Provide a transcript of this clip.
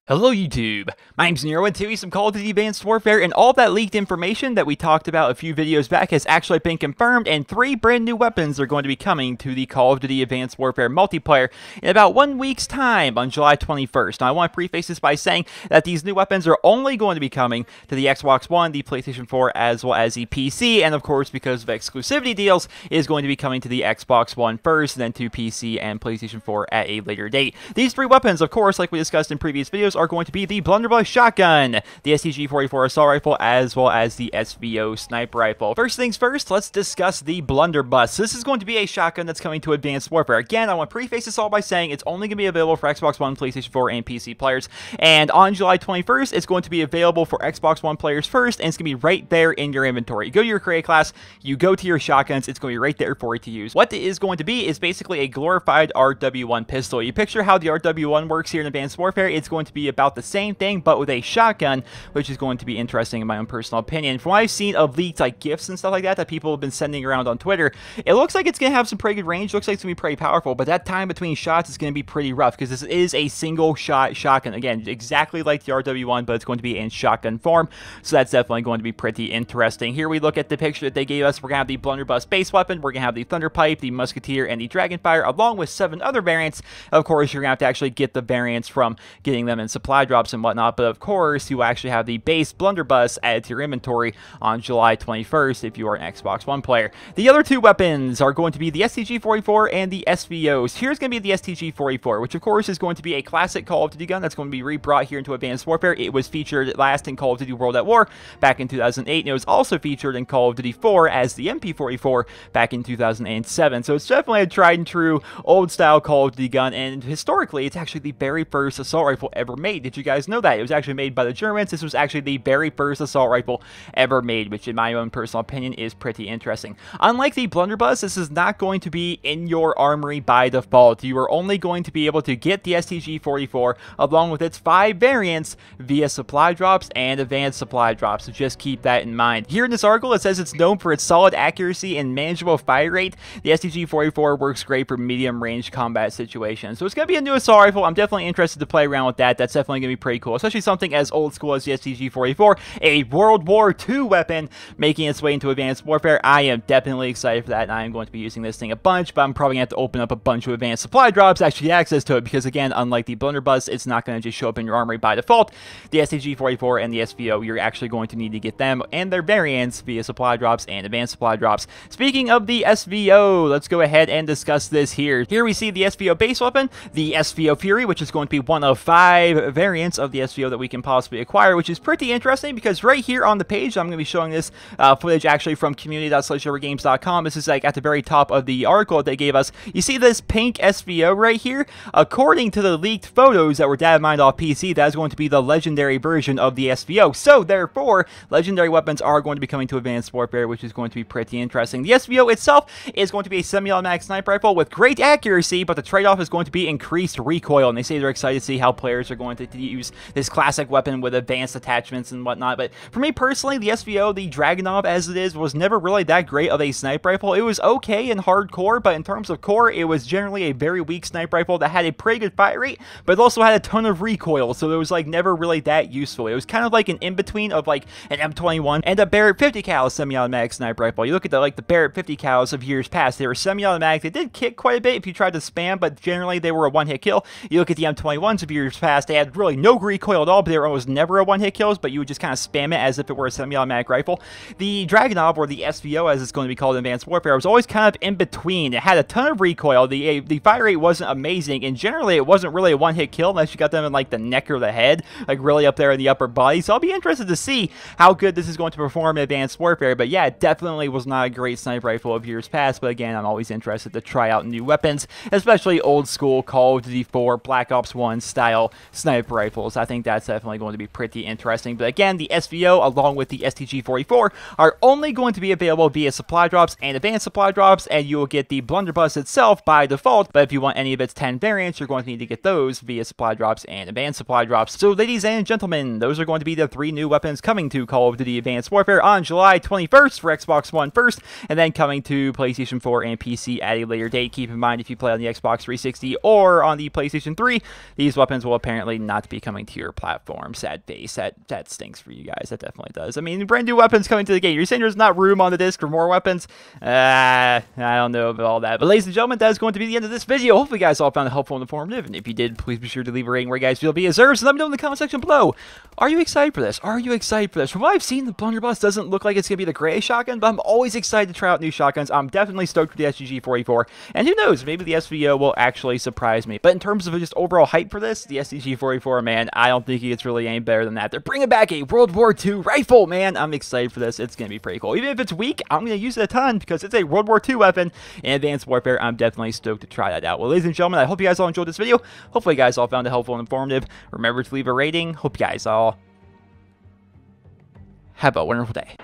Hello YouTube, my name's Nero and today some Call of Duty Advanced Warfare, and all that leaked information that we talked about a few videos back has actually been confirmed, and 3 brand new weapons are going to be coming to the Call of Duty Advanced Warfare multiplayer in about 1 week's time on July 21st. Now I want to preface this by saying that these new weapons are only going to be coming to the Xbox One, the PlayStation 4, as well as the PC, and of course because of exclusivity deals, is going to be coming to the Xbox One first, then to PC and PlayStation 4 at a later date. These 3 weapons, of course, like we discussed in previous videos, are going to be the Blunderbuss shotgun, the STG44 assault rifle, as well as the SVO sniper rifle. First things first, let's discuss the Blunderbuss. This is going to be a shotgun that's coming to Advanced Warfare. Again, I want to preface this all by saying it's only going to be available for Xbox One, PlayStation 4, and PC players, and on July 21st, it's going to be available for Xbox One players first, and it's going to be right there in your inventory. You go to your create class, you go to your shotguns, it's going to be right there for you to use. What it is going to be is basically a glorified RW1 pistol. You picture how the RW1 works here in Advanced Warfare. It's going to be about the same thing, but with a shotgun, which is going to be interesting in my own personal opinion. From what I've seen of leaked like GIFs and stuff like that people have been sending around on Twitter, it looks like it's going to have some pretty good range. Looks like it's going to be pretty powerful, but that time between shots is going to be pretty rough because this is a single shot shotgun. Again, exactly like the RW1, but it's going to be in shotgun form, so that's definitely going to be pretty interesting. Here we look at the picture that they gave us. We're going to have the Blunderbuss base weapon, we're going to have the Thunderpipe, the Musketeer, and the Dragonfire, along with 7 other variants. Of course, you're going to have to actually get the variants from getting them in supply drops and whatnot, but of course, you will actually have the base Blunderbuss added to your inventory on July 21st if you are an Xbox One player. The other 2 weapons are going to be the STG44 and the SVOs. Here's going to be the STG44, which of course is going to be a classic Call of Duty gun that's going to be rebrought here into Advanced Warfare. It was featured last in Call of Duty World at War back in 2008, and it was also featured in Call of Duty 4 as the MP44 back in 2007. So it's definitely a tried and true old style Call of Duty gun, and historically, it's actually the very first assault rifle ever made. Did you guys know that? It was actually made by the Germans. This was actually the very first assault rifle ever made, which in my own personal opinion is pretty interesting. Unlike the Blunderbuss, this is not going to be in your armory by default. You are only going to be able to get the STG44 along with its 5 variants via supply drops and advanced supply drops, so just keep that in mind. Here in this article, it says it's known for its solid accuracy and manageable fire rate. The STG44 works great for medium range combat situations, so it's going to be a new assault rifle. I'm definitely interested to play around with that. That's definitely going to be pretty cool, especially something as old school as the STG44, a World War II weapon making its way into Advanced Warfare. I am definitely excited for that, and I am going to be using this thing a bunch, but I'm probably going to have to open up a bunch of advanced supply drops to actually get access to it, because again, unlike the Blunderbuss, it's not going to just show up in your armory by default. The STG44 and the SVO, you're actually going to need to get them and their variants via supply drops and advanced supply drops. Speaking of the SVO, let's go ahead and discuss this here. Here we see the SVO base weapon, the SVO Fury, which is going to be one of 5 variants of the SVO that we can possibly acquire, which is pretty interesting because right here on the page, I'm going to be showing this footage actually from community.sledgehammergames.com. This is like at the very top of the article that they gave us. You see this pink SVO right here? According to the leaked photos that were data mined off PC, that is going to be the legendary version of the SVO. So therefore, legendary weapons are going to be coming to Advanced Warfare, which is going to be pretty interesting. The SVO itself is going to be a semi-automatic sniper rifle with great accuracy, but the trade-off is going to be increased recoil, and they say they're excited to see how players are going to use this classic weapon with advanced attachments and whatnot. But for me personally, the SVO, the Dragunov as it is, was never really that great of a sniper rifle. It was okay in hardcore, but in terms of core, it was generally a very weak sniper rifle that had a pretty good fire rate, but it also had a ton of recoil, so it was like never really that useful. It was kind of like an in-between of like an M21 and a Barrett 50 cal semi-automatic sniper rifle. You look at the Barrett 50 cals of years past, they were semi-automatic. They did kick quite a bit if you tried to spam, but generally they were a one-hit kill. You look at the M21s of years past, they had really no recoil at all, but they were almost never a one-hit kills, but you would just kind of spam it as if it were a semi-automatic rifle. The Dragunov, or the SVO as it's going to be called in Advanced Warfare, was always kind of in between. It had a ton of recoil, the fire rate wasn't amazing, and generally it wasn't really a one-hit kill unless you got them in like the neck or the head, like really up there in the upper body. So I'll be interested to see how good this is going to perform in Advanced Warfare. But yeah, it definitely was not a great sniper rifle of years past, but again, I'm always interested to try out new weapons, especially old school Call of Duty 4 Black Ops 1 style sniper sniper rifles. I think that's definitely going to be pretty interesting. But again, the SVO along with the STG44 are only going to be available via supply drops and advanced supply drops, and you will get the Blunderbuss itself by default. But if you want any of its 10 variants, you're going to need to get those via supply drops and advanced supply drops. So ladies and gentlemen, those are going to be the 3 new weapons coming to Call of Duty Advanced Warfare on July 21st for Xbox One first, and then coming to PlayStation 4 and PC at a later date. Keep in mind, if you play on the Xbox 360 or on the PlayStation 3, these weapons will apparently not be coming to your platform. Sad face. That stinks for you guys. That definitely does. I mean, brand new weapons coming to the game. You're saying there's not room on the disc for more weapons? I don't know about all that. But ladies and gentlemen, that is going to be the end of this video. Hopefully you guys all found it helpful and informative. And if you did, please be sure to leave a rating where you guys feel it deserves. And let me know in the comment section below. Are you excited for this? Are you excited for this? From what I've seen, the Blunderbuss doesn't look like it's going to be the greatest shotgun, but I'm always excited to try out new shotguns. I'm definitely stoked for the STG44. And who knows, maybe the SVO will actually surprise me. But in terms of just overall hype for this, the STG44, man, I don't think it's really any better than that. They're bringing back a World War II rifle, man. I'm excited for this. It's going to be pretty cool. Even if it's weak, I'm going to use it a ton because it's a World War II weapon in Advanced Warfare. I'm definitely stoked to try that out. Well, ladies and gentlemen, I hope you guys all enjoyed this video. Hopefully you guys all found it helpful and informative. Remember to leave a rating. Hope you guys all have a wonderful day.